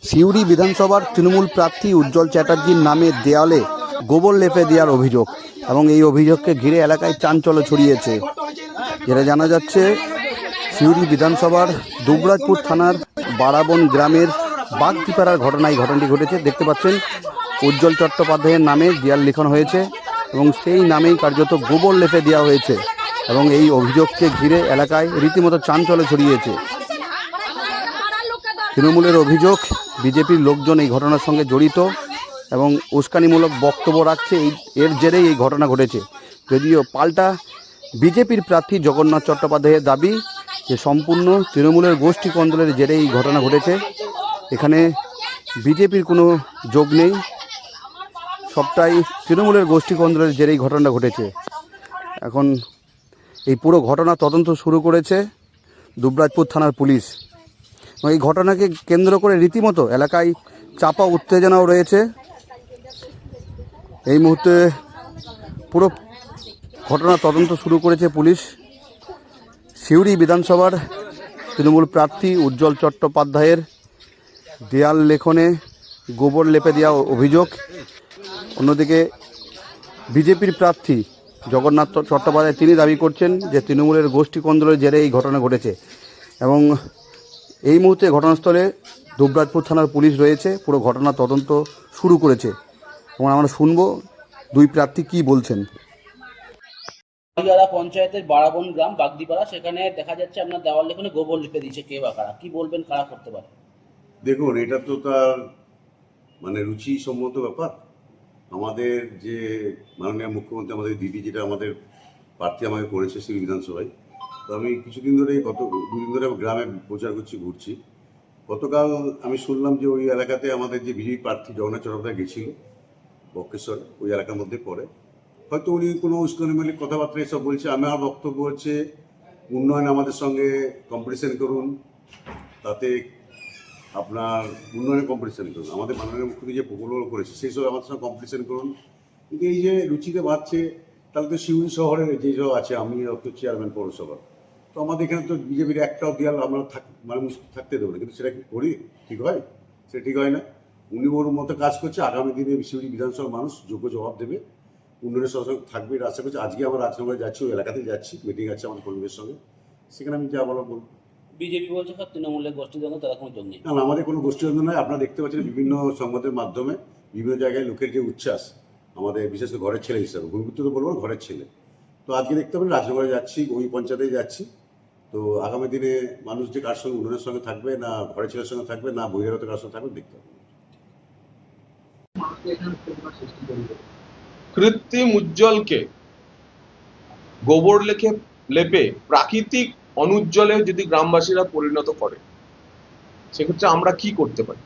সিউড়ি বিধানসভার তৃণমূল প্রার্থী উজ্জ্বল চ্যাটার্জির নামে দেয়ালে গোবর লেপে দেওয়ার অভিযোগ এবং এই অভিযোগকে ঘিরে এলাকায় চাঞ্চল্য ছড়িয়েছে। যেটা জানা যাচ্ছে, সিউড়ি বিধানসভার দুবরাজপুর থানার বারাবন গ্রামের বাগদিপাড়ার ঘটনাটি ঘটেছে। দেখতে পাচ্ছেন উজ্জ্বল চট্টোপাধ্যায়ের নামে দেয়াল লিখন হয়েছে এবং সেই নামেই কার্যত গোবর লেপে দেওয়া হয়েছে এবং এই অভিযোগকে ঘিরে এলাকায় রীতিমতো চাঞ্চল্য ছড়িয়েছে। তৃণমূলের অভিযোগ, বিজেপির লোকজন এই ঘটনার সঙ্গে জড়িত এবং উস্কানিমূলক বক্তব্য রাখছে। এর জেরেই এই ঘটনা ঘটেছে। যদিও পাল্টা বিজেপির প্রার্থী জগন্নাথ চট্টোপাধ্যায়ের দাবি যে সম্পূর্ণ তৃণমূলের গোষ্ঠী কন্দলের জেরে এই ঘটনা ঘটেছে। এখানে বিজেপির কোনো যোগ নেই, সবটাই তৃণমূলের গোষ্ঠী কন্দলের জেরেই ঘটনা ঘটেছে। এখন এই পুরো ঘটনা তদন্ত শুরু করেছে দুবরাজপুর থানার পুলিশ। এই ঘটনাকে কেন্দ্র করে রীতিমতো এলাকায় চাপা উত্তেজনাও রয়েছে। এই মুহূর্তে পুরো ঘটনা তদন্ত শুরু করেছে পুলিশ। সিউড়ি বিধানসভার তৃণমূল প্রার্থী উজ্জ্বল চট্টোপাধ্যায়ের দেয়াল লেখনে গোবর লেপে দেওয়া অভিযোগ। অন্যদিকে বিজেপির প্রার্থী জগন্নাথ চট্টোপাধ্যায় তিনি দাবি করছেন যে তৃণমূলের গোষ্ঠী কন্দলের জেরে এই ঘটনা ঘটেছে এবং এই মুহূর্তে ঘটনাস্থলে দুবরাজপুর থানার পুলিশ রয়েছে, পুরো ঘটনা তদন্ত শুরু করেছে এবং আমরা শুনবো দুই প্রার্থী কি বলছেন। পঞ্চায়েতের বারাবন গ্রাম বাগদিপাড়া, সেখানে দেখা যাচ্ছে আপনার দেওয়াল লেখনে গোবর লিখে দিয়েছে, কে বা কারা, কি বলবেন, কারা করতে পারে? দেখুন, এটা তো তার রুচি সম্মত ব্যাপার। আমাদের যে মাননীয় মুখ্যমন্ত্রী আমাদের দিদি যেটা আমাদের প্রার্থী আমাকে করেছে সিউড়ি বিধানসভায়, তো আমি কিছুদিন ধরে দুদিন ধরে গ্রামে প্রচার ঘুরছি। গতকাল আমি শুনলাম যে ওই এলাকাতে আমাদের যে বিজেপি প্রার্থী জগন্নাথ চট্টোপাধ্যায় গেছিল বক্রেশ্বর, ওই এলাকার মধ্যে পড়ে। হয়তো উনি কোনো উস্কানিমূলক কথাবার্তা এসব বলছে। আমার বক্তব্য হচ্ছে উন্নয়ন আমাদের সঙ্গে কম্পিটিশন করুন, তাতে আপনার উন্নয়নে কম্পিটিশন করুন। আমাদের মাননীয় মুখ্যমন্ত্রী যে প্রকল্পগুলো করেছে সেই সব আমাদের সঙ্গে কম্পিটিশন করুন। কিন্তু এই যে রুচিতে বাড়ছে, তাহলে তো সিউড়ি শহরের যেসব আছে, আমি তো চেয়ারম্যান পৌরসভা, তো আমাদের এখানে তো বিজেপির একটাও দেয়াল আমরা মানুষ থাকতে দেবো না। কিন্তু সেটা কি করি? ঠিক হয়? সেটা ঠিক হয় না। উনি ওর মতো কাজ করছে। আগামী দিনে সিউড়ি বিধানসভার মানুষ যোগ্য জবাব দেবে, উন্নয়নের সঙ্গে থাকবে, এটা আশা করছি। আজকে আমরা রাজনগরে যাচ্ছি, ওই এলাকাতেই যাচ্ছি, মিটিং আছে আমার কর্মীদের সঙ্গে, সেখানে আমি যা বলবো। বিজেপি বলছে স্যার তৃণমূলের গোষ্ঠীদ্বন্দ্ব, তারা কোনো যোগ নেই। না, আমাদের কোনো গোষ্ঠীদ্বন্দ্ব নয়। আপনারা দেখতে পাচ্ছেন বিভিন্ন সংবাদের মাধ্যমে বিভিন্ন জায়গায় লোকের যে উচ্ছ্বাস, আমাদের বিশেষ করে ঘরের ছেলে হিসাবে, ভূমিপুত্র তো বলবো, ঘরের ছেলে। তো আজকে দেখতে পাবেন রাজনগরে যাচ্ছি, ওই পঞ্চায়েতে যাচ্ছি। তো আগামী দিনে মানুষ যে কার সঙ্গে উন্নয়নের সঙ্গে থাকবে, না ঘরের ছেলের সঙ্গে থাকবে, না বহিরাগত কার সঙ্গে থাকবে, দেখতে হবে। কৃত্রিম উজ্জ্বলকে গোবর লেপে প্রাকৃতিক অনুজ্জ্বলে যদি গ্রামবাসীরা পরিণত করে, সেক্ষেত্রে আমরা কি করতে পারি?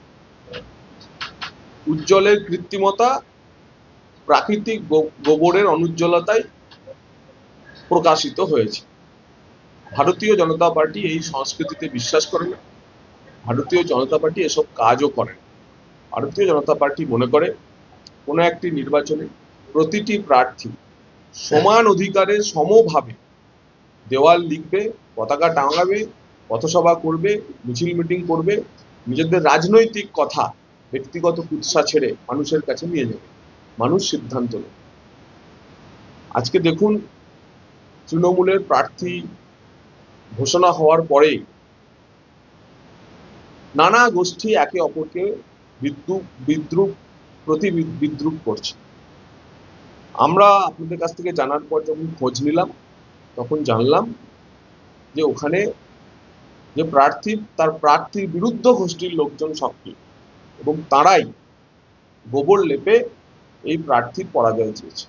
উজ্জ্বলের কৃত্রিমতা প্রাকৃতিক গোবরের অনুজ্জ্বলতায় প্রকাশিত হয়েছে। ভারতীয় জনতা পার্টি এই সংস্কৃতিতে বিশ্বাস করে না। ভারতীয় জনতা পার্টি এসব কাজও করে না। ভারতীয় জনতা পার্টি মনে করে কোনো একটি নির্বাচনে প্রতিটি প্রার্থী সমান অধিকারে সমভাবে দেওয়াল লিখবে, পতাকা টাঙাবে, পথসভা করবে, মিছিল মিটিং করবে, নিজেদের রাজনৈতিক কথা ব্যক্তিগত কুৎসা ছেড়ে মানুষের কাছে নিয়ে যাবে, মানুষ সিদ্ধান্ত নেবে। আজকে দেখুন, তৃণমূলের প্রার্থী ঘোষণা হওয়ার পরেই নানা গোষ্ঠী একে অপরকে বিদ্রুপ করছে। আমরা আপনাদের কাছ থেকে জানার পর যখন খোঁজ নিলাম, তখন জানলাম যে ওখানে যে প্রার্থী, তার প্রার্থীর বিরুদ্ধ গোষ্ঠীর লোকজন সক্রিয় এবং তারাই গোবর লেপে এই প্রার্থীর পরাজয় চেয়েছে।